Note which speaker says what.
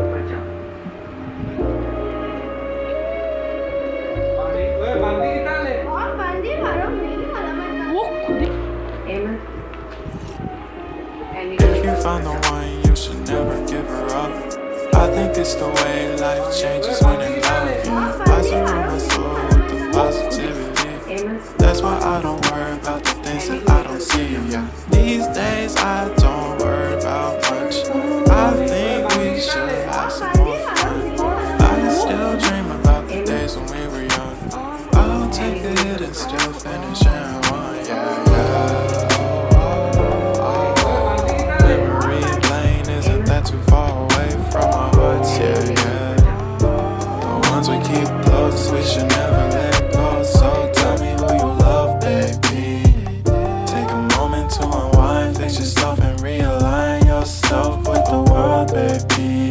Speaker 1: ऊपर जाओ। बांदी निकाल ले।
Speaker 2: और बांदी मारो नहीं वाला मत।
Speaker 3: वो खुद
Speaker 1: Emma.
Speaker 4: If you find the one, you should never give her up. I think it's the way life changes when in love. Yeah, I surround my soul with the positivity. That's why I don't worry about the things that I don't see. Yeah, these days I don't worry about much. I think we should have some more fun. I still dream about the days when we were young. I'll take a hit and still finish in one. Yeah, yeah. Memory lane isn't that too far away from our hearts? Yeah, yeah. The ones we keep close, we should never let go. So tell me who you love, baby. Take a moment to unwind, fix yourself and realign yourself with the world, baby.